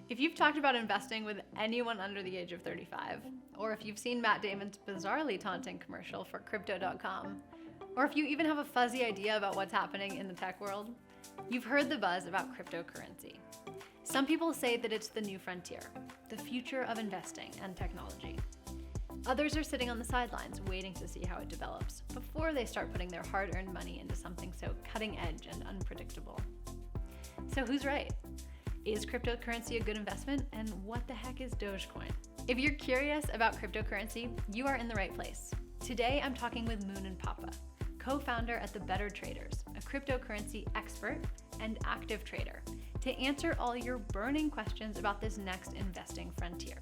If you've talked about investing with anyone under the age of 35, or if you've seen Matt Damon's bizarrely taunting commercial for crypto.com, or if you even have a fuzzy idea about what's happening in the tech world, you've heard the buzz about cryptocurrency. Some people say that it's the new frontier, the future of investing and technology. Others are sitting on the sidelines waiting to see how it develops before they start putting their hard-earned money into something so cutting edge and unpredictable. So who's right? Is cryptocurrency a good investment? And what the heck is Dogecoin? If you're curious about cryptocurrency, you are in the right place. Today, I'm talking with Moonin, co-founder at The Better Traders, a cryptocurrency expert and active trader, to answer all your burning questions about this next investing frontier.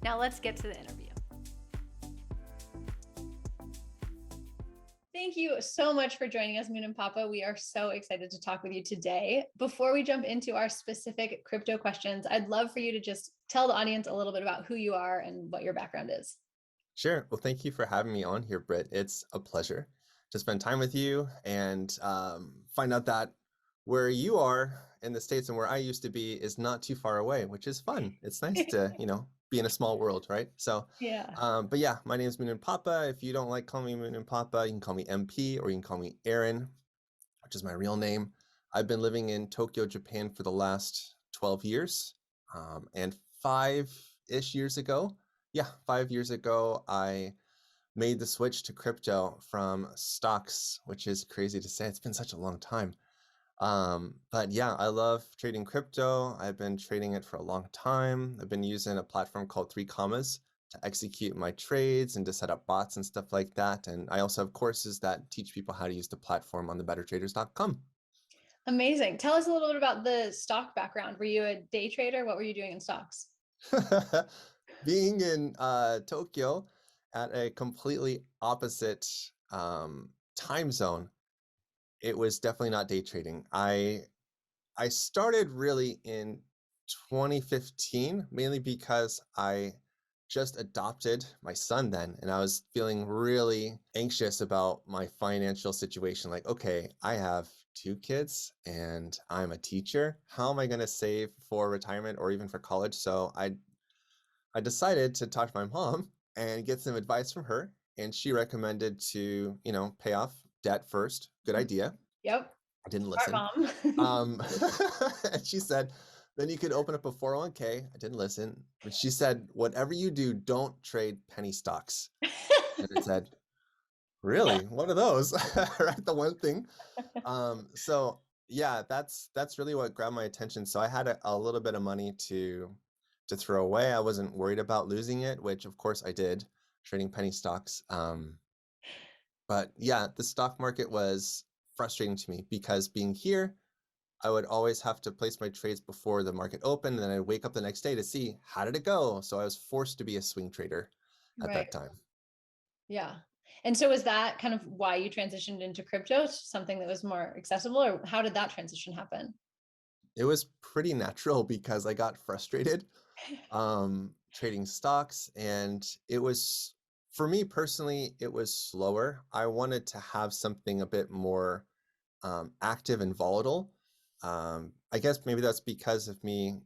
Now let's get to the interview. Thank you so much for joining us, Moonin. We are so excited to talk with you today. Before we jump into our specific crypto questions, I'd love for you to just tell the audience a little bit about who you are and what your background is. Sure. Well, thank you for having me on here, Britt. It's a pleasure to spend time with you and find out that where you are in the States and where I used to be is not too far away, which is fun. It's nice to, be in a small world, right? So, Yeah. but yeah, my name is Moonin. If you don't like calling me Moonin, you can call me MP or you can call me Aaron, which is my real name. I've been living in Tokyo, Japan for the last 12 years. And 5-ish years ago, 5 years ago, I made the switch to crypto from stocks, which is crazy to say. It's been such a long time. But yeah, I love trading crypto. I've been trading it for a long time. I've been using a platform called 3 Commas to execute my trades and to set up bots and stuff like that. And I also have courses that teach people how to use the platform on thebettertraders.com. Amazing. Tell us a little bit about the stock background. Were you a day trader? What were you doing in stocks? Being in Tokyo at a completely opposite time zone, it was definitely not day trading. I started really in 2015, mainly because I just adopted my son then, and I was feeling really anxious about my financial situation. Like, okay, I have 2 kids and I'm a teacher. How am I going to save for retirement or even for college? So I decided to talk to my mom and get some advice from her, and she recommended to, pay off debt first. Good idea. Yep. I didn't Smart listen. mom. And she said, then you could open up a 401k. I didn't listen. But she said, whatever you do, don't trade penny stocks. And I said, really? What are those? Right, the one thing. So yeah, that's really what grabbed my attention. So I had a little bit of money to throw away. I wasn't worried about losing it, which of course I did, trading penny stocks. But yeah, the stock market was frustrating to me because being here, I would always have to place my trades before the market opened, and then I'd wake up the next day to see how did it go. So I was forced to be a swing trader at Right. that time. Yeah. And so was that kind of why you transitioned into crypto, something that was more accessible, or how did that transition happen? It was pretty natural because I got frustrated trading stocks, and it was, for me personally, it was slower. I wanted to have something a bit more active and volatile. I guess maybe that's because of me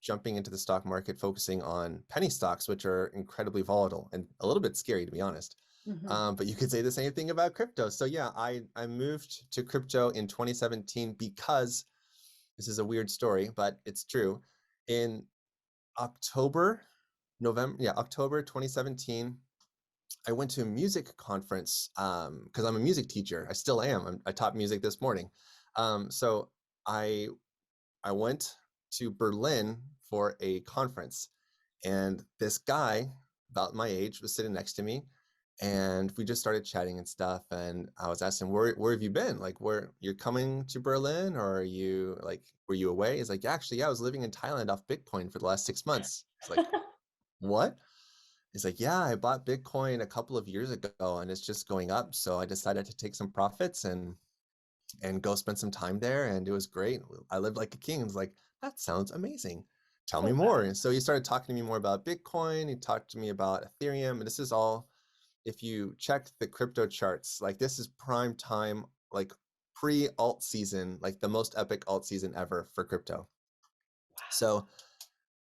jumping into the stock market, focusing on penny stocks, which are incredibly volatile and a little bit scary, to be honest. Mm-hmm. But you could say the same thing about crypto. So yeah, I moved to crypto in 2017 because this is a weird story, but it's true. In October 2017, I went to a music conference because I'm a music teacher. I still am. I taught music this morning. So I went to Berlin for a conference, and this guy about my age was sitting next to me, and we just started chatting and stuff. And I was asking, where have you been? Like, where you're coming to Berlin, or are you like, were you away? He's like, yeah, actually, yeah, I was living in Thailand off Bitcoin for the last 6 months. It's like, what? He's like, yeah, I bought Bitcoin a couple of years ago and it's just going up. So I decided to take some profits and go spend some time there. And it was great. I lived like a king. It's like, that sounds amazing. Tell me more. And so he started talking to me more about Bitcoin. He talked to me about Ethereum. And this is all, if you check the crypto charts, like this is prime time, like pre-alt season, like the most epic alt season ever for crypto. So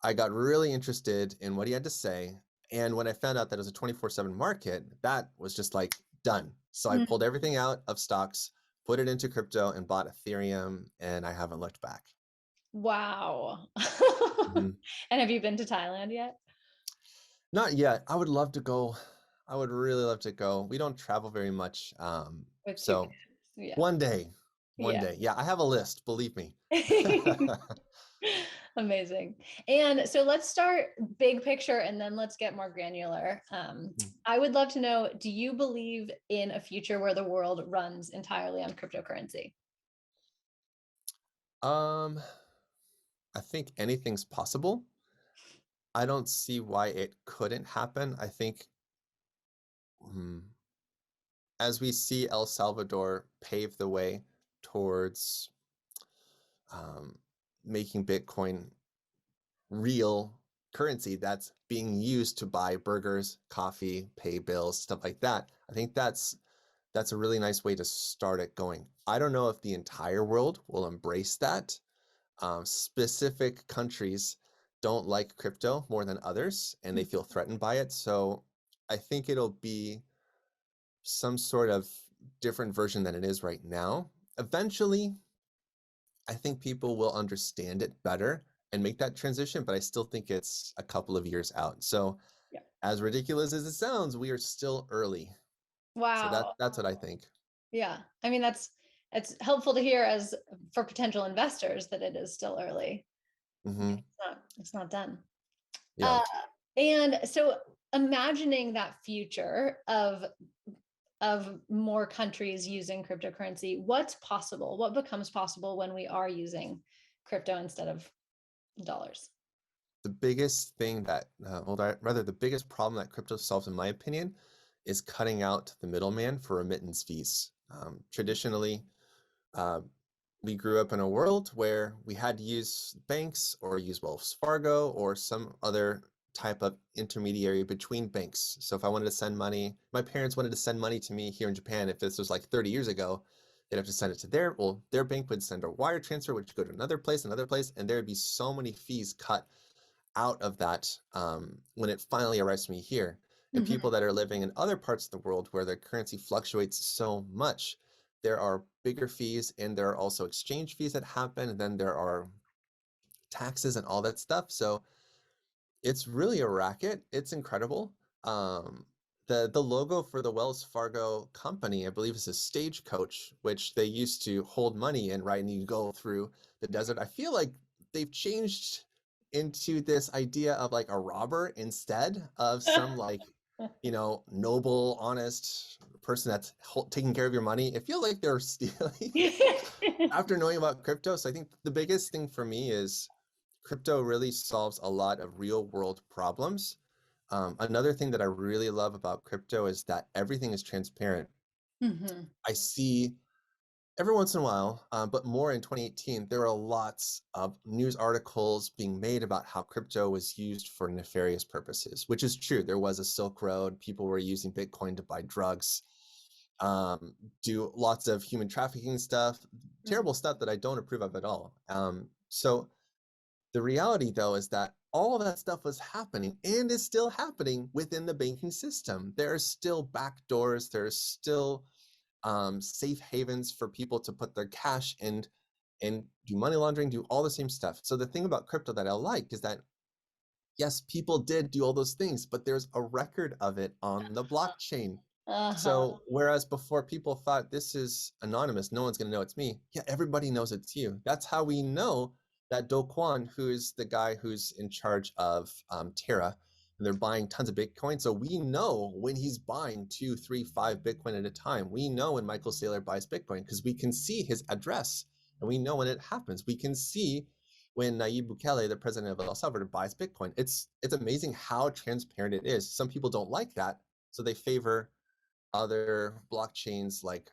I got really interested in what he had to say. And when I found out that it was a 24/7 market, that was just like done. So I Mm. pulled everything out of stocks, put it into crypto, and bought Ethereum, and I haven't looked back. Wow. Mhm. And have you been to Thailand yet? Not yet. I would love to go. I would really love to go. We don't travel very much. With two So kids. Yeah. one day, one Yeah. day. Yeah, I have a list, believe me. Amazing. And so let's start big picture and then let's get more granular. I would love to know, do you believe in a future where the world runs entirely on cryptocurrency? um, I think anything's possible. I don't see why it couldn't happen. I think mm, as we see El Salvador pave the way towards um, making Bitcoin real currency that's being used to buy burgers, coffee, pay bills, stuff like that. I think that's a really nice way to start it going. I don't know if the entire world will embrace that. Specific countries don't like crypto more than others, and they feel threatened by it. So I think it'll be some sort of different version than it is right now. Eventually, I think people will understand it better and make that transition, but I still think it's a couple of years out. So, Yeah. as ridiculous as it sounds, we are still early. So Wow. that's what I think. Yeah. I mean, that's helpful to hear as for potential investors that it is still early. Hmm. It's not done. Yeah. Uh, and so imagining that future of more countries using cryptocurrency, what's possible? What becomes possible when we are using crypto instead of dollars? The biggest thing that, rather, the biggest problem that crypto solves, in my opinion, is cutting out the middleman for remittance fees. Traditionally, uh, we grew up in a world where we had to use banks or use Wells Fargo or some other type of intermediary between banks. So if I wanted to send money, my parents wanted to send money to me here in Japan. If this was like 30 years ago, they'd have to send it to their bank would send a wire transfer, which would go to another place, and there would be so many fees cut out of that when it finally arrives to me here. And Mhm. people that are living in other parts of the world where the currency fluctuates so much, there are bigger fees and there are also exchange fees that happen. And then there are taxes and all that stuff. So it's really a racket. It's incredible. Um, the logo for the Wells Fargo company, I believe, is a stagecoach, which they used to hold money in, right? And you go through the desert. I feel like they've changed into this idea of like a robber instead of some like, noble, honest person that's taking care of your money. It feels like they're stealing after knowing about crypto. So I think the biggest thing for me is crypto really solves a lot of real world problems. Another thing that I really love about crypto is that everything is transparent. Mhm. I see every once in a while, but more in 2018, there are lots of news articles being made about how crypto was used for nefarious purposes, which is true. There was a Silk Road. People were using Bitcoin to buy drugs, do lots of human trafficking stuff, Mhm. terrible stuff that I don't approve of at all. So the reality, though, is that all of that stuff was happening and is still happening within the banking system. There are still back doors. There's still safe havens for people to put their cash in and do money laundering, do all the same stuff. So the thing about crypto that I like is that yes, people did do all those things, but there's a record of it on the blockchain. Uh-huh. So whereas before people thought this is anonymous, no one's going to know it's me. Yeah, everybody knows it's you. That's how we know that Do Kwon, who is the guy who's in charge of Terra, and they're buying tons of Bitcoin. So we know when he's buying 2, 3, 5 Bitcoin at a time. We know when Michael Saylor buys Bitcoin because we can see his address and we know when it happens. We can see when Nayib Bukele, the president of El Salvador, buys Bitcoin. It's amazing how transparent it is. Some people don't like that, so they favor other blockchains like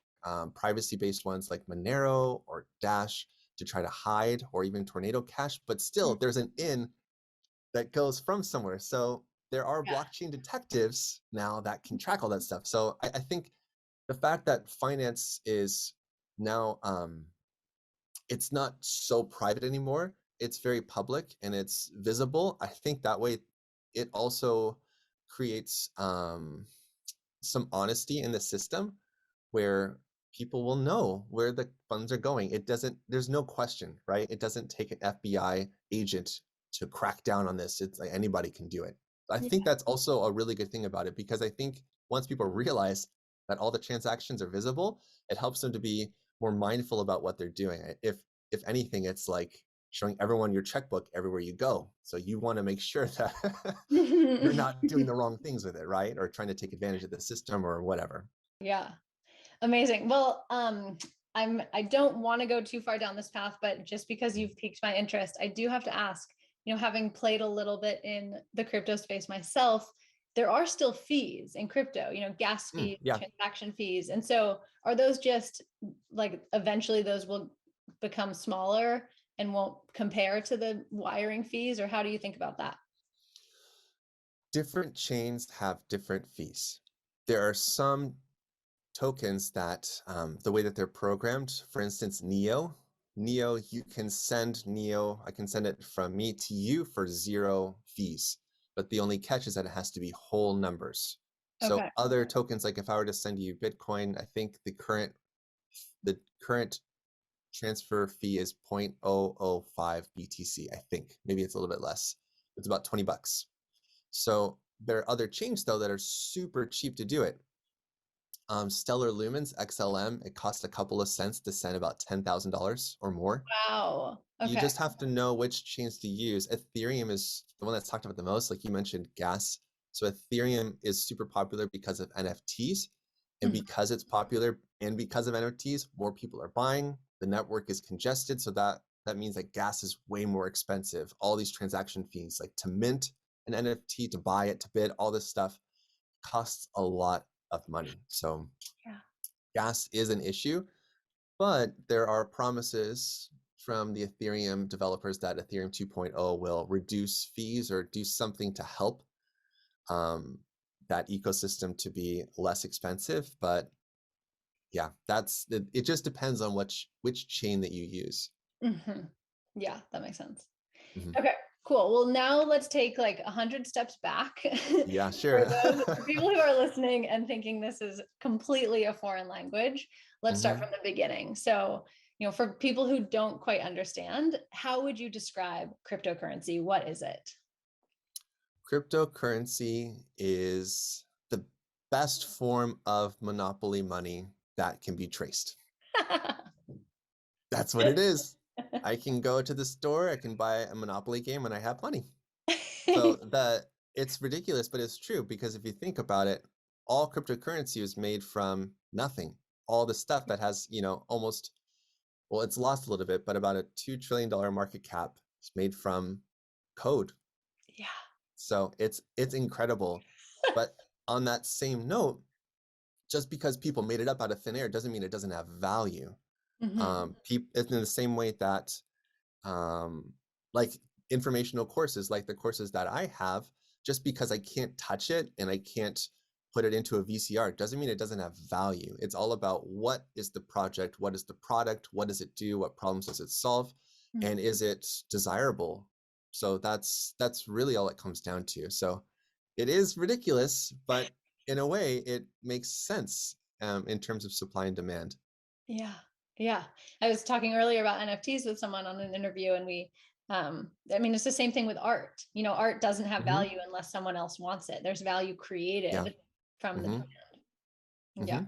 privacy-based ones like Monero or Dash to try to hide, or even Tornado Cash. But still, there's an in that goes from somewhere. So there are Yeah. blockchain detectives now that can track all that stuff. So I think the fact that finance is now it's not so private anymore. it's very public and it's visible, I think that way it also creates some honesty in the system where people will know where the funds are going. There's no question, right? It doesn't take an FBI agent to crack down on this. It's like anybody can do it. I think that's also a really good thing about it, because I think once people realize that all the transactions are visible, it helps them to be more mindful about what they're doing. If anything, it's like showing everyone your checkbook everywhere you go. So you want to make sure that you're not doing the wrong things with it, right? Or trying to take advantage of the system or whatever. Yeah. Amazing. Well, I don't want to go too far down this path, but just because you've piqued my interest, I do have to ask, having played a little bit in the crypto space myself, there are still fees in crypto, gas fees, Yeah. transaction fees. And so are those just like eventually those will become smaller and won't compare to the wiring fees, or how do you think about that? Different chains have different fees. There are some tokens that the way that they're programmed, for instance, Neo, you can send Neo, I can send it from me to you for 0 fees, but the only catch is that it has to be whole numbers. So Okay. other tokens, like if I were to send you Bitcoin, I think the current transfer fee is 0.005 BTC. I think maybe it's a little bit less. It's about $20. So there are other chains though that are super cheap to do it. Stellar Lumens XLM, it costs a couple of cents to send about $10,000 or more. Wow. You Okay. just have to know which chains to use. Ethereum is the one that's talked about the most, like you mentioned, gas. So Ethereum is super popular because of NFTs, and because it's popular and because of NFTs, more people are buying. The network is congested, so that means that gas is way more expensive. All these transaction fees, like to mint an NFT, to buy it, to bid, all this stuff costs a lot of money. So gas is an issue, but there are promises from the Ethereum developers that Ethereum 2.0 will reduce fees or do something to help that ecosystem to be less expensive. But yeah, it just depends on which chain that you use. Yeah, that makes sense. Mhm. Okay, cool. Well, now let's take like 100 steps back Yeah, for sure. for people who are listening and thinking this is completely a foreign language. Let's start from the beginning. So, for people who don't quite understand, how would you describe cryptocurrency? What is it? Cryptocurrency is the best form of monopoly money that can be traced. That's what it is. I can go to the store, I can buy a Monopoly game, and I have money. So it's ridiculous, but it's true, because if you think about it, all cryptocurrency is made from nothing. All the stuff that has, almost, well, it's lost a little bit, but about a $2 trillion market cap is made from code. Yeah. So it's incredible. But on that same note, just because people made it up out of thin air doesn't mean it doesn't have value. It's in the same way that like informational courses, like the courses that I have, just because I can't touch it and I can't put it into a VCR doesn't mean it doesn't have value. It's all about what is the project, what is the product, what does it do, what problems does it solve, and is it desirable? So that's really all it comes down to. So it is ridiculous, but in a way it makes sense in terms of supply and demand. Yeah. Yeah. I was talking earlier about NFTs with someone on an interview, and it's the same thing with art. Art doesn't have value unless someone else wants it. There's value created from the demand. Yeah.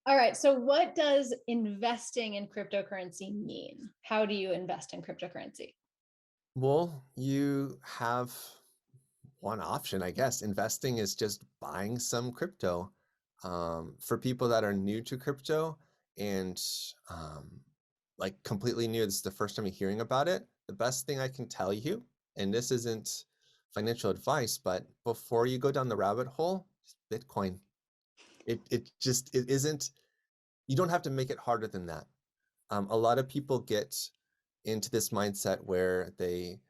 All right. So what does investing in cryptocurrency mean? How do you invest in cryptocurrency? Well, you have one option, I guess. Investing is just buying some crypto. For people that are new to crypto and like completely new, this is the first time you're hearing about it, the best thing I can tell you, and this isn't financial advice, but before you go down the rabbit hole, Bitcoin. It isn't, you don't have to make it harder than that. A lot of people get into this mindset where they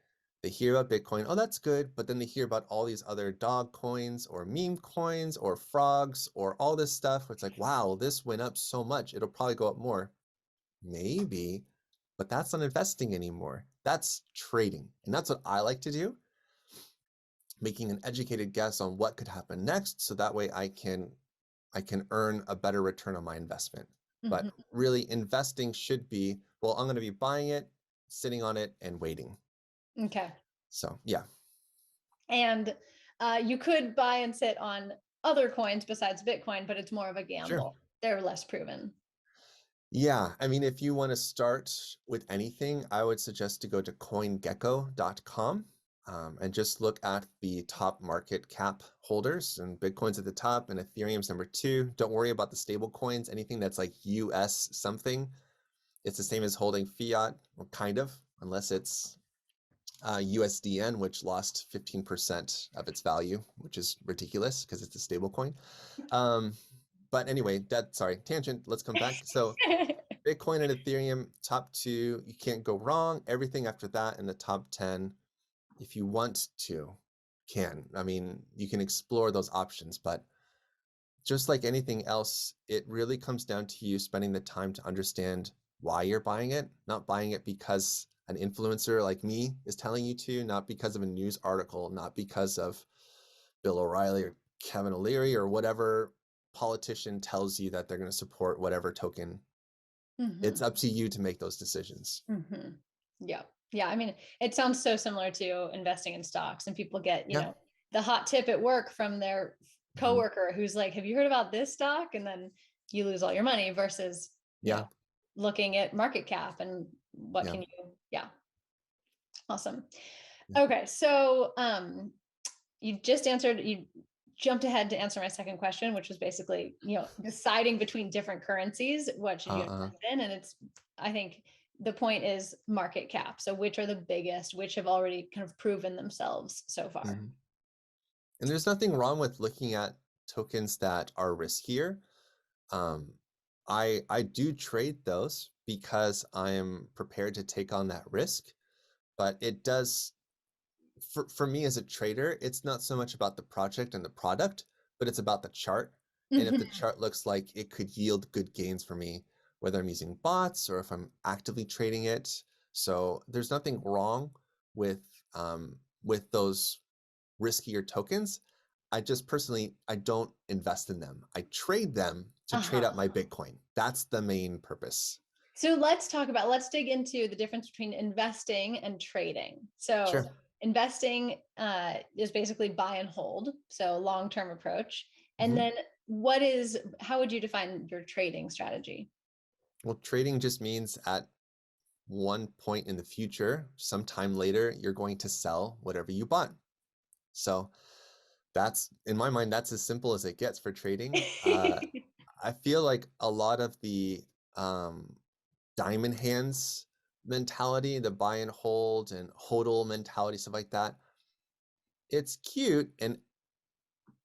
hear about Bitcoin, oh, that's good, but then they hear about all these other dog coins or meme coins or frogs or all this stuff. It's like, wow, this went up so much, it'll probably go up more. Maybe, but that's not investing anymore. That's trading. And that's what I like to do, making an educated guess on what could happen next. So that way I can earn a better return on my investment. But really investing should be, well, I'm going to be buying it, sitting on it, and waiting. Okay. So yeah. And you could buy and sit on other coins besides Bitcoin, but it's more of a gamble. Sure. They're less proven. Yeah, I mean, if you want to start with anything, I would suggest to go to coingecko.com and just look at the top market cap holders, and Bitcoin's at the top and Ethereum's number 2. Don't worry about the stable coins, anything that's like US something. It's the same as holding fiat, or kind of, unless it's USDN, which lost 15% of its value, which is ridiculous because it's a stable coin. But anyway, sorry, tangent, let's come back. So Bitcoin and Ethereum, top 2, you can't go wrong. Everything after that in the top 10, if you want to, can. I mean, you can explore those options, but just like anything else, it really comes down to you spending the time to understand why you're buying it, not buying it because an influencer like me is telling you to, not because of a news article, not because of Bill O'Reilly or Kevin O'Leary or whatever politician tells you that they're going to support whatever token. It's up to you to make those decisions. Yeah. Yeah. I mean, it sounds so similar to investing in stocks, and people get, you know, the hot tip at work from their coworker who's like, have you heard about this stock? And then you lose all your money versus, you know, looking at market cap and what can you, awesome. Okay. So, you just answered, you jumped ahead to answer my second question, which was basically, you know, deciding between different currencies, what should you invest in? And it's, I think the point is market cap. So which are the biggest, which have already kind of proven themselves so far? And there's nothing wrong with looking at tokens that are riskier. I do trade those because I am prepared to take on that risk, but it does, for me as a trader, it's not so much about the project and the product, but it's about the chart. And if the chart looks like it could yield good gains for me, whether I'm using bots or if I'm actively trading it. So there's nothing wrong with those riskier tokens. I just personally, I don't invest in them. I trade them to trade up my Bitcoin. That's the main purpose. So let's dig into the difference between investing and trading. So investing is basically buy and hold, so long-term approach. And then how would you define your trading strategy? Well, trading just means at one point in the future, sometime later, you're going to sell whatever you bought. So that's, in my mind, that's as simple as it gets for trading. I feel like a lot of the diamond hands mentality, the buy and hold and hodl mentality, stuff like that, it's cute and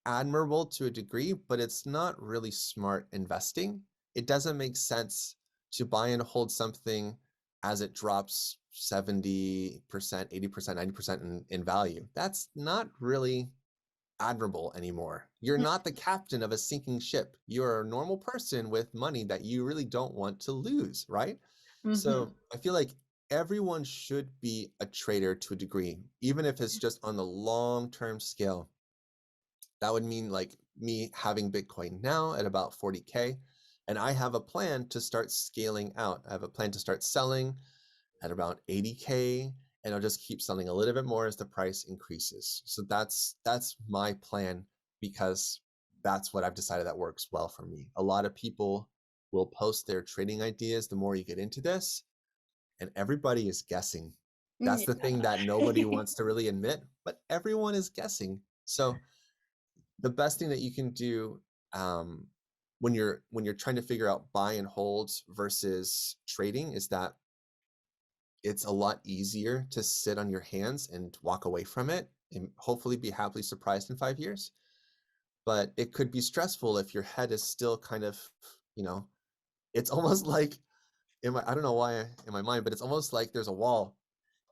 admirable to a degree, but it's not really smart investing. It doesn't make sense to buy and hold something as it drops 70%, 80%, 90% in value. That's not really admirable anymore. You're not the captain of a sinking ship. You're a normal person with money that you really don't want to lose, right? So I feel like everyone should be a trader to a degree, even if it's just on the long-term scale. That would mean like me having Bitcoin now at about 40K, and I have a plan to start scaling out. I have a plan to start selling at about 80K, and I'll just keep selling a little bit more as the price increases. So that's my plan, because that's what I've decided that works well for me. A lot of people will post their trading ideas the more you get into this, and everybody is guessing. That's the thing that nobody wants to really admit, but everyone is guessing. So the best thing that you can do when you're trying to figure out buy and hold versus trading is that it's a lot easier to sit on your hands and walk away from it and hopefully be happily surprised in 5 years. But it could be stressful if your head is still kind of, it's almost like, I don't know why in my mind, but it's almost like there's a wall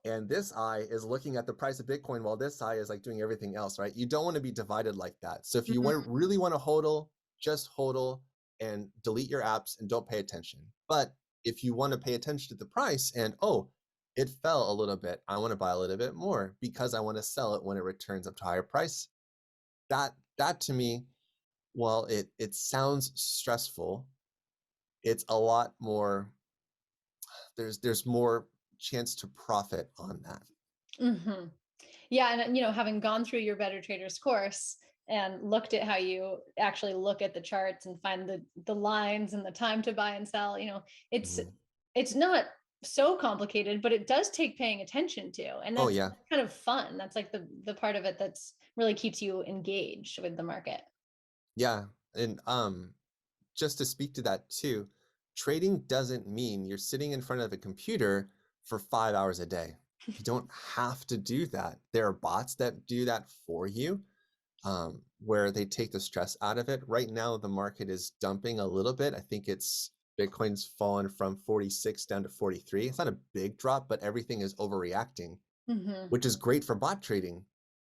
and this eye is looking at the price of Bitcoin while this eye is like doing everything else, right? You don't want to be divided like that. So if you really want to hodl, just hodl and delete your apps and don't pay attention. But if you want to pay attention to the price and, it fell a little bit. I want to buy a little bit more because I want to sell it when it returns up to higher price. That to me, while it sounds stressful, it's a lot more. There's more chance to profit on that. Mm-hmm. Yeah, and having gone through your Better Traders course and looked at how you actually look at the charts and find the lines and the time to buy and sell, it's Mhm. it's not so complicated, but it does take paying attention to, and Oh that's yeah, kind of fun. That's like the part of it that's really keeps you engaged with the market. yeah, and just to speak to that too, trading doesn't mean you're sitting in front of a computer for 5 hours a day. You don't have to do that. There are bots that do that for you, where they take the stress out of it. Right now, the market is dumping a little bit. I think Bitcoin's fallen from 46 down to 43. It's not a big drop, but everything is overreacting, Hmm. which is great for bot trading.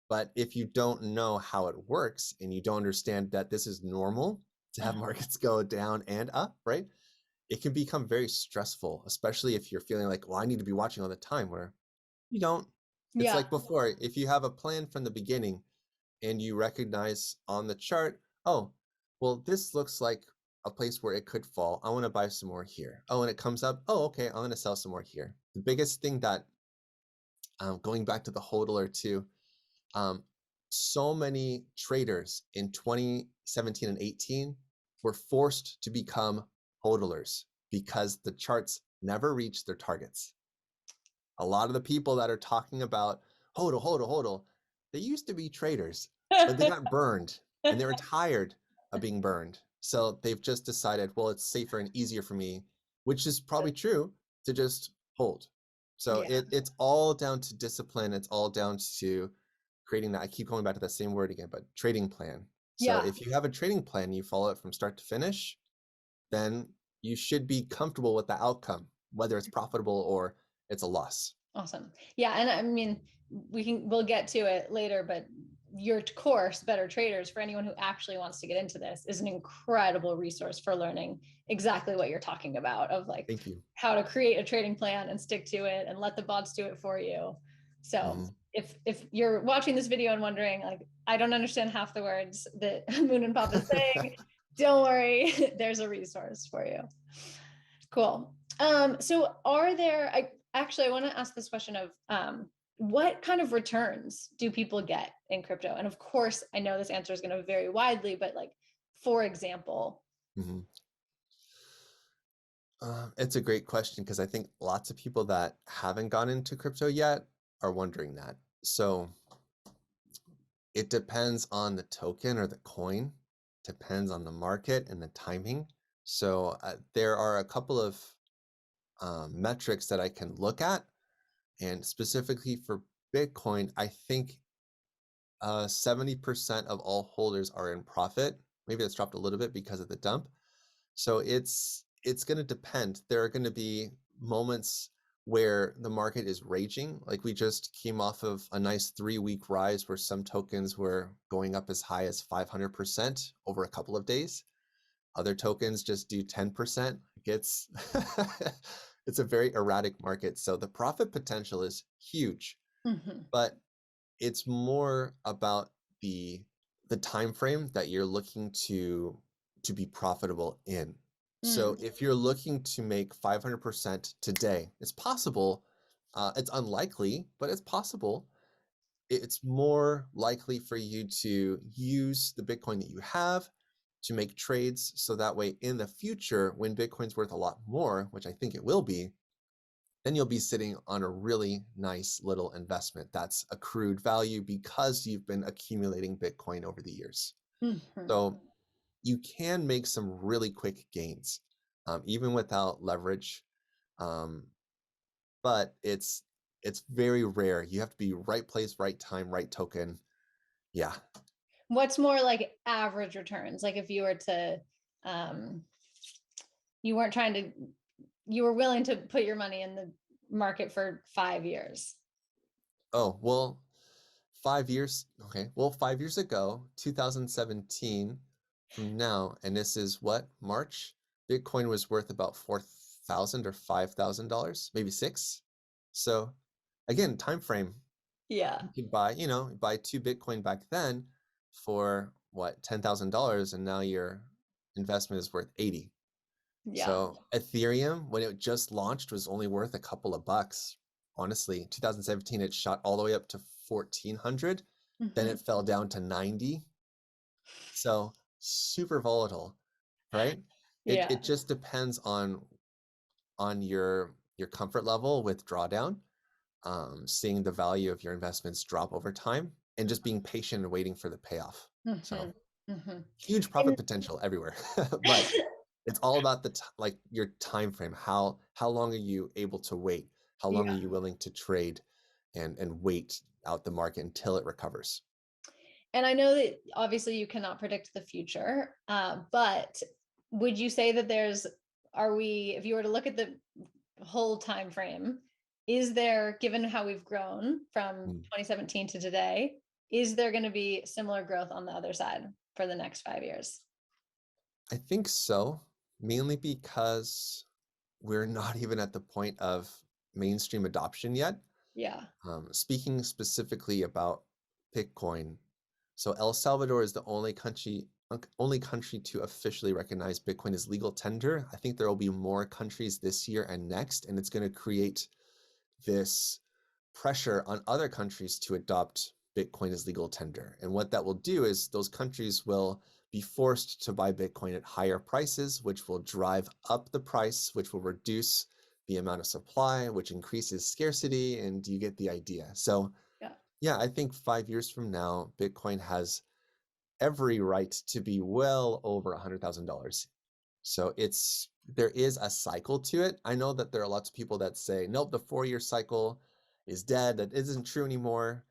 But if you don't know how it works and you don't understand that this is normal to have markets go down and up, right? It can become very stressful, especially if you're feeling like, well, I need to be watching all the time, where you don't. It's Yeah. like before, if you have a plan from the beginning and you recognize on the chart, oh, well, this looks like a place where it could fall. I want to buy some more here. Oh, and it comes up. Oh, okay, I'm going to sell some more here. The biggest thing that, going back to the hodler too, um, so many traders in 2017 and 18 were forced to become hodlers because the charts never reached their targets. A lot of the people that are talking about hodl, hodl, hodl, they used to be traders, but they got burned and they were tired of being burned. So they've just decided, well, it's safer and easier for me, which is probably true, to just hold. So Yeah. it's all down to discipline. It's all down to creating that. I keep going back to that same word again, but trading plan. So Yeah. if you have a trading plan, you follow it from start to finish, then you should be comfortable with the outcome, whether it's profitable or it's a loss. Awesome. Yeah, and I mean, we'll get to it later, but your course, Better Traders, for anyone who actually wants to get into this, is an incredible resource for learning exactly what you're talking about, of like Thank you. how to create a trading plan and stick to it and let the bots do it for you. So Mhm. if you're watching this video and wondering, like, I don't understand half the words that Moonin Pop is saying, don't worry, there's a resource for you. Cool. So I want to ask this question of what kind of returns do people get in crypto? And of course, I know this answer is going to vary widely, but like, for example. Mhm. It's a great question because I think lots of people that haven't gone into crypto yet are wondering that. So it depends on the token or the coin, depends on the market and the timing. So there are a couple of metrics that I can look at, and specifically for Bitcoin, I think 70% of all holders are in profit. Maybe that's dropped a little bit because of the dump. So it's going to depend. There are going to be moments where the market is raging. Like we just came off of a nice 3-week rise where some tokens were going up as high as 500% over a couple of days. Other tokens just do 10%. It's it's a very erratic market. So the profit potential is huge, Mhm. but it's more about the time frame that you're looking to be profitable in. So Mm. if you're looking to make 500% today, it's possible. It's unlikely, but it's possible. It's more likely for you to use the Bitcoin that you have to make trades, so that way in the future, when Bitcoin's worth a lot more, which I think it will be, then you'll be sitting on a really nice little investment that's accrued value because you've been accumulating Bitcoin over the years. Mhm. So you can make some really quick gains, even without leverage. Um, but it's very rare. You have to be right place, right time, right token. Yeah. What's more like average returns? Like if you were to, um, you weren't trying to, you were willing to put your money in the market for 5 years. Oh, well, 5 years. Okay. Well, 5 years ago, 2017, from now, and this is what, March? Bitcoin was worth about 4,000 or $5,000, maybe six. So again, time frame, Yeah. you could buy, buy 2 Bitcoin back then for what, $10,000, and now your investment is worth 80. Yeah. So Ethereum, when it just launched, was only worth a couple of bucks. Honestly, 2017, it shot all the way up to 1,400. Then Mhm. it fell down to 90. So super volatile, right? Yeah. It just depends on your comfort level with drawdown, seeing the value of your investments drop over time, and just being patient and waiting for the payoff. So Mhm. Mhm. huge profit potential everywhere, but it's all about like your time frame. How long are you able to wait? How long Yeah. are you willing to trade and wait out the market until it recovers? And I know that obviously you cannot predict the future, but would you say that if you were to look at the whole time frame, is there, given how we've grown from Mm. 2017 to today, is there going to be similar growth on the other side for the next 5 years? I think so, mainly because we're not even at the point of mainstream adoption yet. Yeah. Speaking specifically about Bitcoin, so El Salvador is the only country to officially recognize Bitcoin as legal tender. I think there will be more countries this year and next, and it's going to create this pressure on other countries to adopt Bitcoin as legal tender. And what that will do is those countries will be forced to buy Bitcoin at higher prices, which will drive up the price, which will reduce the amount of supply, which increases scarcity, and you get the idea. So Yeah. yeah, I think 5 years from now, Bitcoin has every right to be well over $100,000. So there is a cycle to it. I know that there are lots of people that say, nope, the 4-year cycle is dead. That isn't true anymore.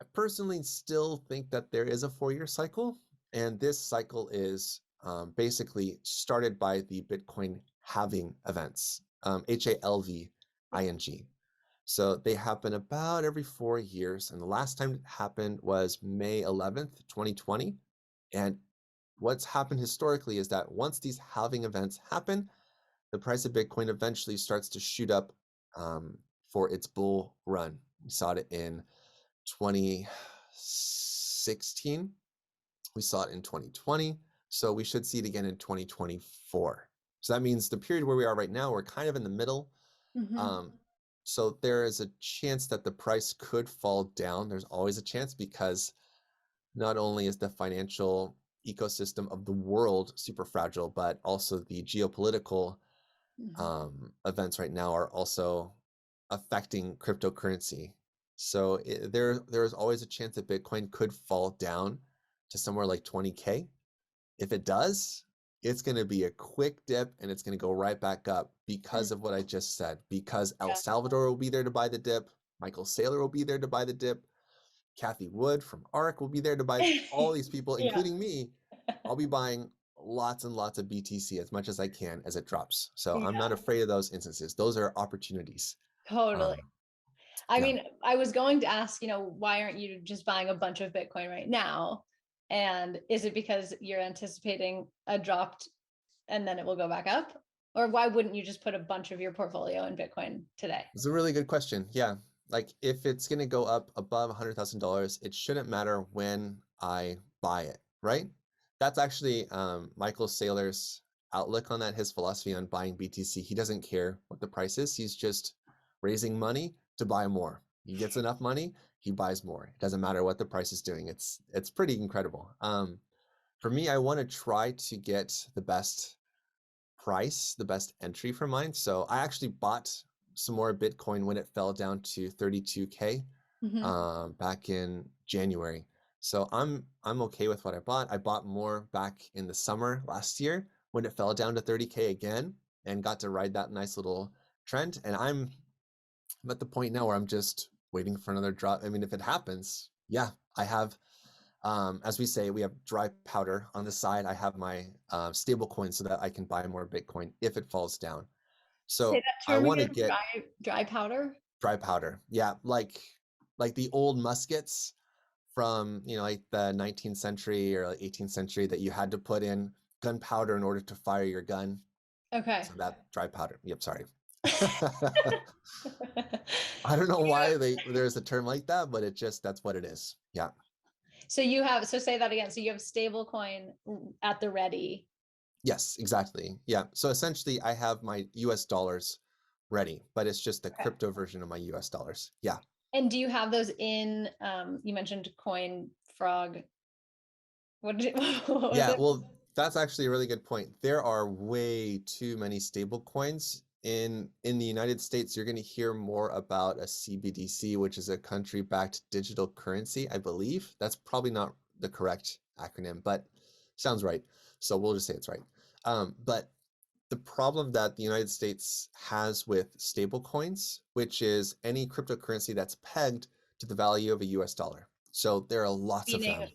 I personally still think that there is a 4-year cycle, and this cycle is basically started by the Bitcoin halving events, HALVING. So they happen about every 4 years, and the last time it happened was May 11th, 2020. And what's happened historically is that once these halving events happen, the price of Bitcoin eventually starts to shoot up for its bull run. We saw it in 2016. We saw it in 2020. So we should see it again in 2024. So that means the period where we are right now, we're kind of in the middle. Hmm. Um, so there is a chance that the price could fall down. There's always a chance because not only is the financial ecosystem of the world super fragile, but also the geopolitical Hmm. events right now are also affecting cryptocurrency. So there is always a chance that Bitcoin could fall down to somewhere like 20K. If it does, it's going to be a quick dip and it's going to go right back up because of what I just said. Because El Yeah. Salvador will be there to buy the dip, Michael Saylor will be there to buy the dip, Kathy Wood from ARK will be there to buy, all these people, Yeah. including me. I'll be buying lots and lots of BTC as much as I can as it drops. So I'm not Yeah. afraid of those instances. Those are opportunities. Totally. Um, I yeah. mean, I was going to ask, why aren't you just buying a bunch of Bitcoin right now? And is it because you're anticipating a drop and then it will go back up? Or why wouldn't you just put a bunch of your portfolio in Bitcoin today? It's a really good question. Yeah. Like if it's going to go up above $100,000, it shouldn't matter when I buy it, right? That's actually Michael Saylor's outlook on that, his philosophy on buying BTC. He doesn't care what the price is. He's just raising money to buy more. He gets enough money, he buys more. It doesn't matter what the price is doing. It's pretty incredible. For me, I want to try to get the best price, the best entry for mine. So I actually bought some more Bitcoin when it fell down to 32K Hmm. back in January. So I'm okay with what I bought. I bought more back in the summer last year when it fell down to 30K again and got to ride that nice little trend. And I'm at the point now where I'm just waiting for another drop. I mean, if it happens, yeah, I have as we say, we have dry powder on the side. I have my stable coin so that I can buy more Bitcoin if it falls down. Say So that I term want to again, get dry powder. dry powder. Yeah, like the old muskets from, like the 19th century or like 18th century that you had to put in gunpowder in order to fire your gun. Okay. So that dry powder. Yep, sorry. I don't know why there's a term like that, but that's what it is. Yeah. So say that again. So you have stable coin at the ready. Yes, exactly. Yeah. So essentially I have my US dollars ready, but it's just the crypto version of my US dollars. Yeah. And do you have those in, you mentioned Coin Frog. What was Yeah, it? well, that's actually a really good point. There are way too many stable coins. In the United States, you're going to hear more about a CBDC, which is a country-backed digital currency, I believe. That's probably not the correct acronym, but sounds right. So we'll just say it's right. But the problem that the United States has with stable coins, which is any cryptocurrency that's pegged to the value of a US dollar. So there are lots of Meaning them.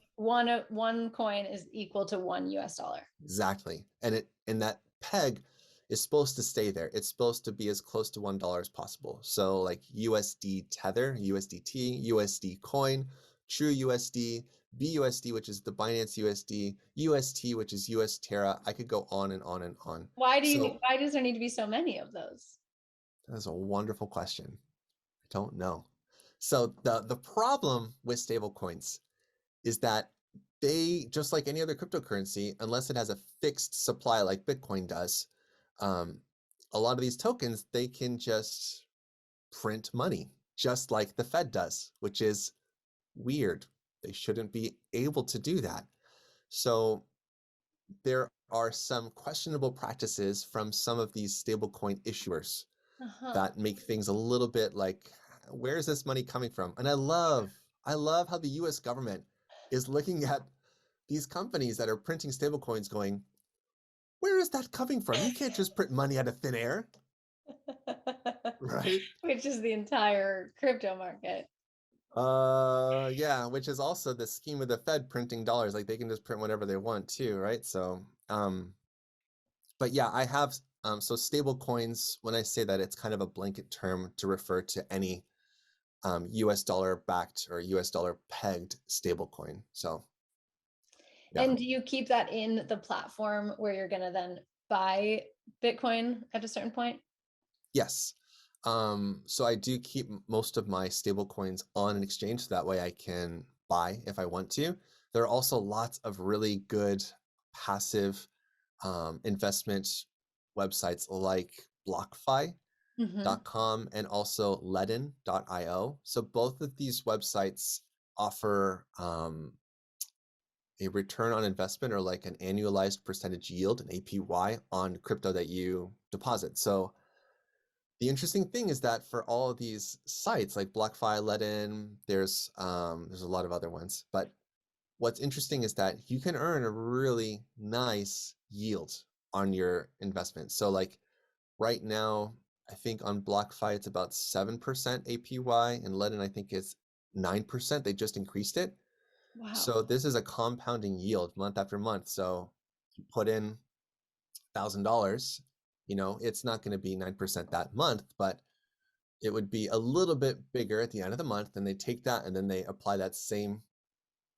one coin is equal to $1. Exactly. And that peg is supposed to stay there. It's supposed to be as close to $1 as possible. So like USD Tether, USDT, USD Coin, True USD, BUSD, which is the Binance USD, UST, which is US Terra. I could go on and on and on. Why So does there need to be so many of those? that's a wonderful question. I don't know. So the problem with stablecoins is that they, just like any other cryptocurrency, unless it has a fixed supply like Bitcoin does, um, a lot of these tokens, they can just print money, just like the Fed does, which is weird. They shouldn't be able to do that. So there are some questionable practices from some of these stablecoin issuers that make things a little bit like, where's this money coming from? And I love how the US government is looking at these companies that are printing stablecoins going, where is that coming from? You can't just print money out of thin air, right? Which is the entire crypto market. Yeah, which is also the scheme of the Fed printing dollars. Like they can just print whatever they want too, right? So, but yeah, I have, so stable coins, when I say that, it's kind of a blanket term to refer to any US dollar backed or US dollar pegged stablecoin. So, yeah. And do you keep that in the platform where you're going to then buy Bitcoin at a certain point? Yes. So I do keep most of my stable coins on an exchange, so that way I can buy if I want to. There are also lots of really good passive investment websites like BlockFi.com and also Ledn.io. So both of these websites offer a return on investment, or like an annualized percentage yield, an APY, on crypto that you deposit. So the interesting thing is that for all of these sites like BlockFi, Ledn, there's a lot of other ones, but what's interesting is that you can earn a really nice yield on your investment. So like right now, I think on BlockFi it's about 7% APY, and Ledn I think it's 9%. They just increased it. Wow. So this is a compounding yield month after month. So you put in $1,000, it's not going to be 9% that month, but it would be a little bit bigger at the end of the month. And they take that and then they apply that same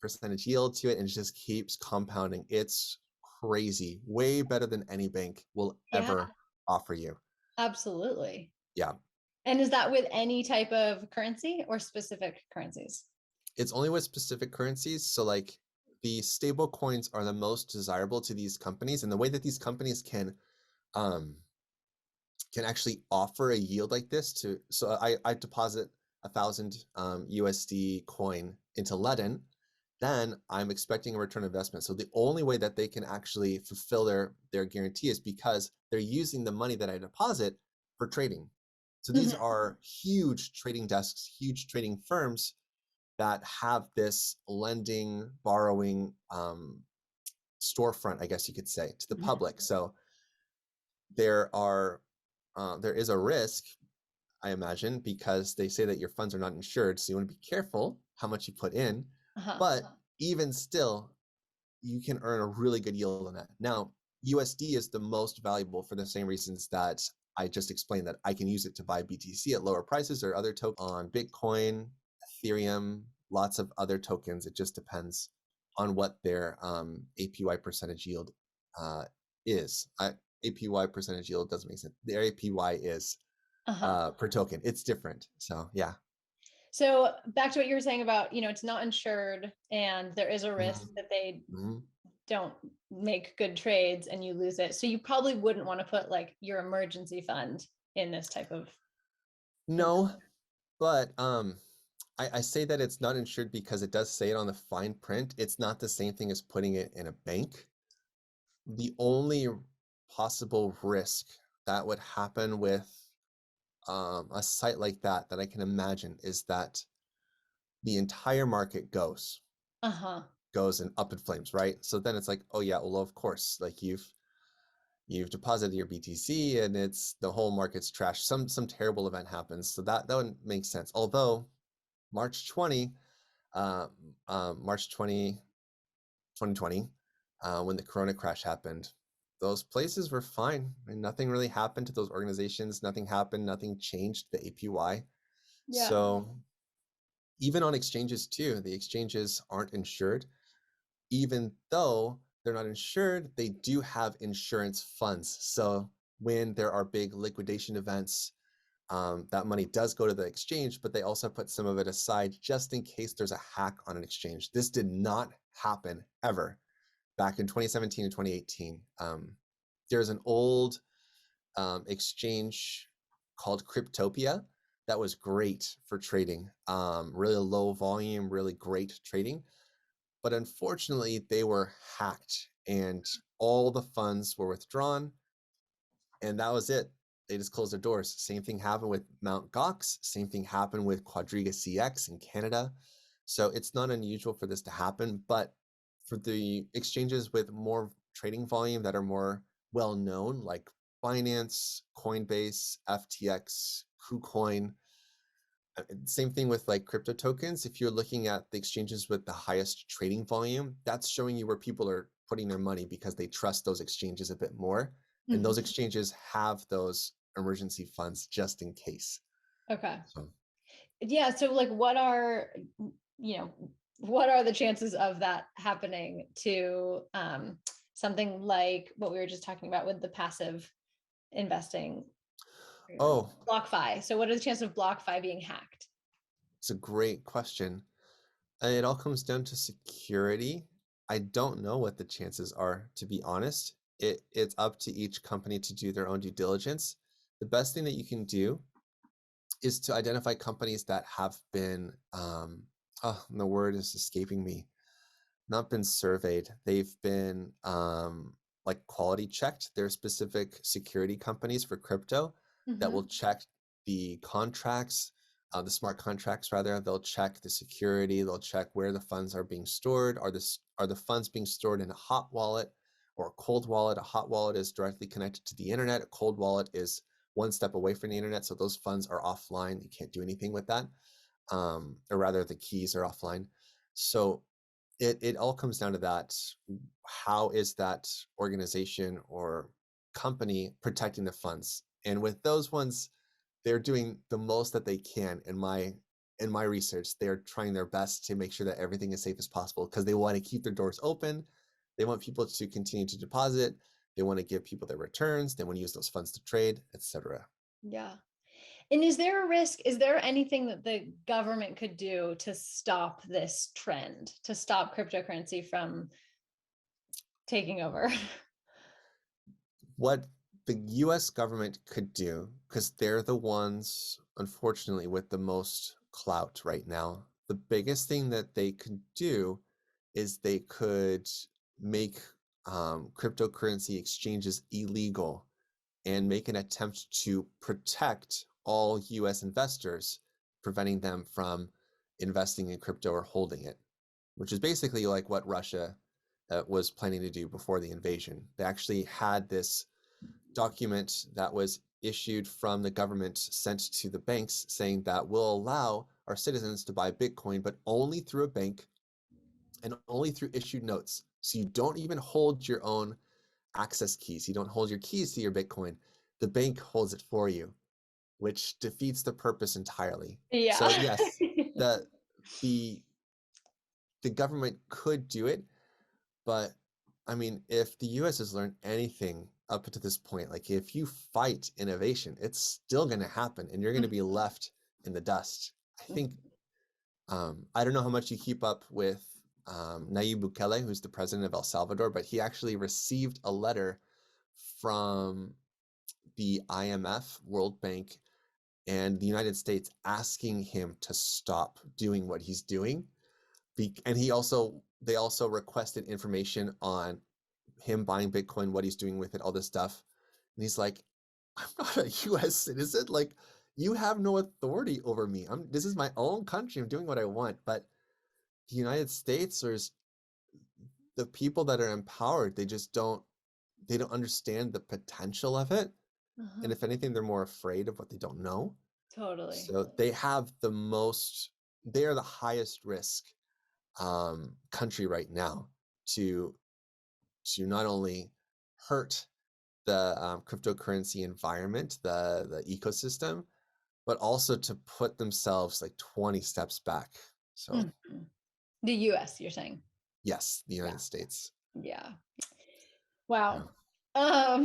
percentage yield to it, and it just keeps compounding. It's crazy. Way better than any bank will ever offer you. Absolutely. Yeah. And is that with any type of currency or specific currencies? It's only with specific currencies. So like the stable coins are the most desirable to these companies. And the way that these companies can actually offer a yield like this so I deposit 1,000 USD coin into Ledn, then I'm expecting a return on investment. So the only way that they can actually fulfill their guarantee is because they're using the money that I deposit for trading. So these are huge trading desks, huge trading firms that have this lending, borrowing storefront, I guess you could say, to the public. So there is a risk, I imagine, because they say that your funds are not insured. So you want to be careful how much you put in. But even still, you can earn a really good yield on that. Now, USD is the most valuable for the same reasons that I just explained, that I can use it to buy BTC at lower prices or other tokens on Bitcoin, Ethereum, lots of other tokens. It just depends on what their APY percentage yield is. APY percentage yield doesn't make sense. Their APY is. per token. It's different. So yeah. So back to what you were saying about, it's not insured and there is a risk Mhm. that they Mhm. don't make good trades and you lose it. So you probably wouldn't want to put like your emergency fund in this type of No, but I say that it's not insured because it does say it on the fine print. It's not the same thing as putting it in a bank. The only possible risk that would happen with a site like that I can imagine is that the entire market goes and up in flames, right? So then it's like, oh yeah, well of course, like you've deposited your BTC and it's the whole market's trash. Some terrible event happens, so that would make sense. Although March 20, uh, March 20, 2020, when the Corona crash happened, those places were fine and nothing really happened to those organizations. Nothing happened. Nothing changed the APY. Yeah. So even on exchanges too, the exchanges aren't insured. Even though they're not insured, they do have insurance funds. So when there are big liquidation events, that money does go to the exchange, but they also put some of it aside just in case there's a hack on an exchange. This did not happen ever back in 2017 and 2018. There's an old exchange called Cryptopia that was great for trading, really low volume, really great trading. But unfortunately, they were hacked and all the funds were withdrawn, and that was it. They just closed their doors. Same thing happened with Mt. Gox. Same thing happened with Quadriga CX in Canada. So it's not unusual for this to happen, but for the exchanges with more trading volume that are more well known, like Binance, Coinbase, FTX, KuCoin, same thing with like crypto tokens. If you're looking at the exchanges with the highest trading volume, that's showing you where people are putting their money because they trust those exchanges a bit more. And those exchanges have those emergency funds just in case. Okay. So, Yeah. So like you know, what are the chances of that happening to something like what we were just talking about with the passive investing? oh, BlockFi. So what are the chances of BlockFi being hacked? it's a great question. And it all comes down to security. I don't know what the chances are, to be honest. It's up to each company to do their own due diligence. The best thing that you can do is to identify companies that have been, the word is escaping me, not been surveyed. They've been like quality checked. There are specific security companies for crypto that will check the contracts, the smart contracts rather. They'll check the security. They'll check where the funds are being stored. Are the funds being stored in a hot wallet or a cold wallet? A hot wallet is directly connected to the internet. A cold wallet is one step away from the internet, so those funds are offline. You can't do anything with that, or rather, the keys are offline. So it all comes down to that. How is that organization or company protecting the funds? And with those ones, they're doing the most that they can. In my research, they're trying their best to make sure that everything is safe as possible because they want to keep their doors open. They want people to continue to deposit. They want to give people their returns. They want to use those funds to trade, etc. Yeah. And is there a risk? Is there anything that the government could do to stop this trend, to stop cryptocurrency from taking over? What the US government could do, because they're the ones, unfortunately, with the most clout right now, the biggest thing that they could do is they could make cryptocurrency exchanges illegal and make an attempt to protect all US investors, preventing them from investing in crypto or holding it, which is basically like what Russia was planning to do before the invasion. They actually had this document that was issued from the government sent to the banks saying that we'll allow our citizens to buy Bitcoin, but only through a bank and only through issued notes. So you don't even hold your own access keys. You don't hold your keys to your Bitcoin. The bank holds it for you, which defeats the purpose entirely. Yeah. So yes, the the the government could do it, but I mean, if the US has learned anything up to this point. Like if you fight innovation, it's still going to happen and you're going to be left in the dust. I think, I don't know how much you keep up with Nayib Bukele, who's the president of El Salvador, but he actually received a letter from the IMF, World Bank, and the United States asking him to stop doing what he's doing. And they also requested information on him buying Bitcoin, what he's doing with it, all this stuff. And he's like, I'm not a US citizen. Like, you have no authority over me. This is my own country. I'm doing what I want. But the United States, there's the people that are empowered, they don't understand the potential of it. And if anything, they're more afraid of what they don't know. Totally. So they are the highest risk country right now to not only hurt the cryptocurrency environment, the ecosystem, but also to put themselves like 20 steps back. So The US, you're saying? yes, the Yeah. United States. Yeah. Wow. Yeah.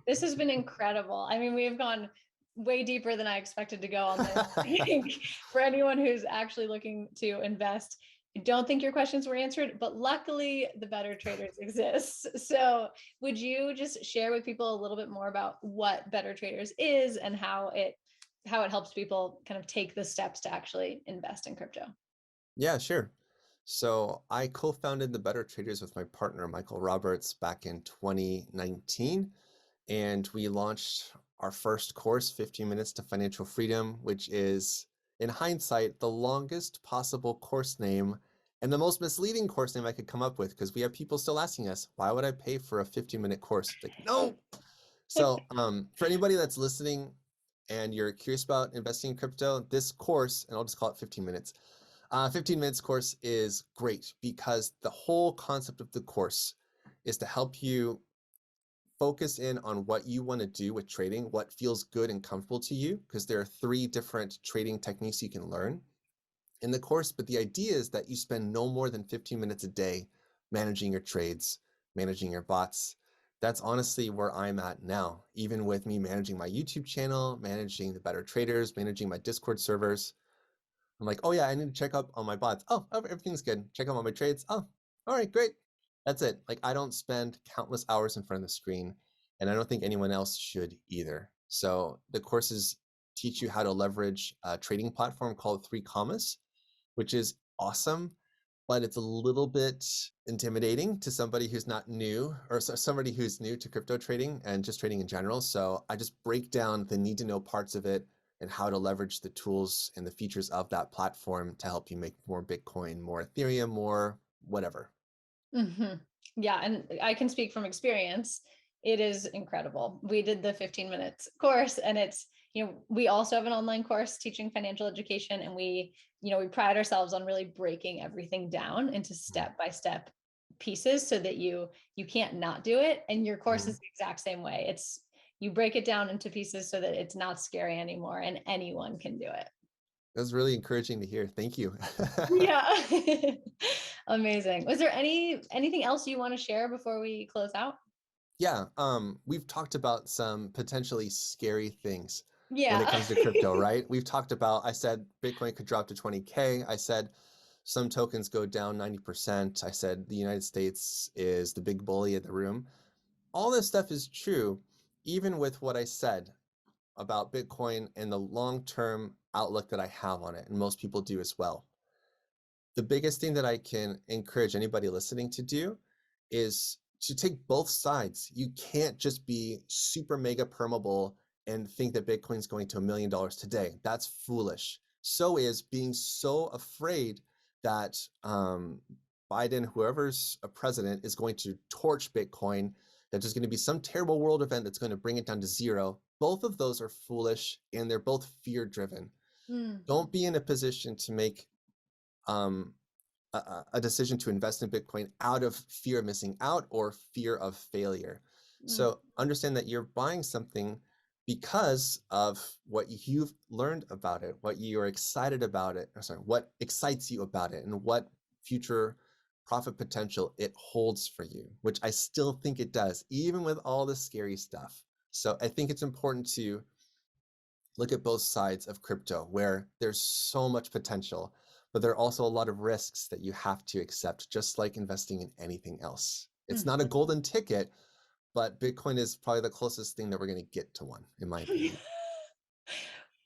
This has been incredible. I mean, we've gone way deeper than I expected to go on this. I think for anyone who's actually looking to invest, I don't think your questions were answered, but luckily the Better Traders exists. So would you just share with people a little bit more about what Better Traders is and how it helps people kind of take the steps to actually invest in crypto? Yeah, sure. So I co-founded the Better Traders with my partner, Michael Roberts, back in 2019. And we launched our first course, 15 Minutes to Financial Freedom, which is, in hindsight, the longest possible course name and the most misleading course name I could come up with, because we have people still asking us, why would I pay for a 15-minute course? Like, no. So for anybody that's listening and you're curious about investing in crypto, this course, and I'll just call it 15 minutes, 15 minutes course is great because the whole concept of the course is to help you focus in on what you want to do with trading, what feels good and comfortable to you, because there are 3 different trading techniques you can learn in the course. But the idea is that you spend no more than 15 minutes a day managing your trades, managing your bots. That's honestly where I'm at now, even with me managing my YouTube channel, managing the Better Traders, managing my Discord servers. I'm like, oh yeah, I need to check up on my bots. Oh, everything's good. Check up on my trades. Oh, all right, great. That's it. Like, I don't spend countless hours in front of the screen, and I don't think anyone else should either. So the courses teach you how to leverage a trading platform called 3 Commas, which is awesome, but it's a little bit intimidating to somebody who's not new, or somebody who's new to crypto trading and just trading in general. So I just break down the need to know parts of it and how to leverage the tools and the features of that platform to help you make more Bitcoin, more Ethereum, more whatever. Yeah, and I can speak from experience. It is incredible. We did the 15 minutes course, and it's, we also have an online course teaching financial education, and we pride ourselves on really breaking everything down into step-by-step pieces so that you can't not do it. And your course is the exact same way. It's, you break it down into pieces so that it's not scary anymore and anyone can do it. That's really encouraging to hear. Thank you. Yeah. Amazing. Was there anything else you want to share before we close out? Yeah, we've talked about some potentially scary things when it Yeah. comes to crypto, right? We've talked about, I said Bitcoin could drop to 20K. I said some tokens go down 90%. I said the United States is the big bully in the room. All this stuff is true, even with what I said about Bitcoin and the long-term outlook that I have on it, and most people do as well. The biggest thing that I can encourage anybody listening to do is to take both sides. You can't just be super mega permeable and think that Bitcoin's going to $1 million today. That's foolish. So is being so afraid that Biden, whoever's a president, is going to torch Bitcoin, that there's going to be some terrible world event that's going to bring it down to 0. Both of those are foolish, and they're both fear-driven. Don't be in a position to make a decision to invest in Bitcoin out of fear of missing out or fear of failure. So understand that you're buying something because of what you've learned about it, what you're excited about it, or sorry, what excites you about it, and what future profit potential it holds for you, which I still think it does, even with all the scary stuff. So I think it's important to look at both sides of crypto, where there's so much potential, but there are also a lot of risks that you have to accept, just like investing in anything else. It's not a golden ticket, but Bitcoin is probably the closest thing that we're going to get to one, in my opinion.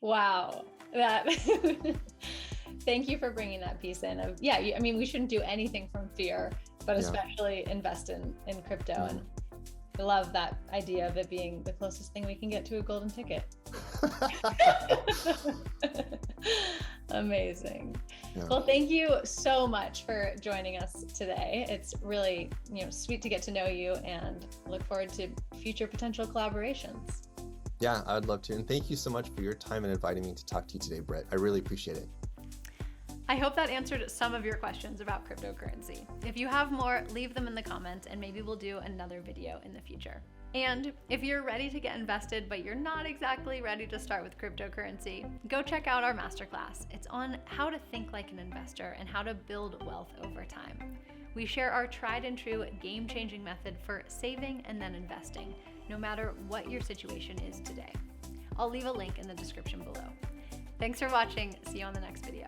Wow. Thank you for bringing that piece in of, I mean, we shouldn't do anything from fear, but especially invest in crypto. And I love that idea of it being the closest thing we can get to a golden ticket. Amazing. Yeah. Well, thank you so much for joining us today. It's really, sweet to get to know you, and look forward to future potential collaborations. Yeah, I would love to. And thank you so much for your time and inviting me to talk to you today, Britt. I really appreciate it. I hope that answered some of your questions about cryptocurrency. If you have more, leave them in the comments, and maybe we'll do another video in the future. And if you're ready to get invested, but you're not exactly ready to start with cryptocurrency, go check out our masterclass. It's on how to think like an investor and how to build wealth over time. We share our tried and true game-changing method for saving and then investing, no matter what your situation is today. I'll leave a link in the description below. Thanks for watching. See you on the next video.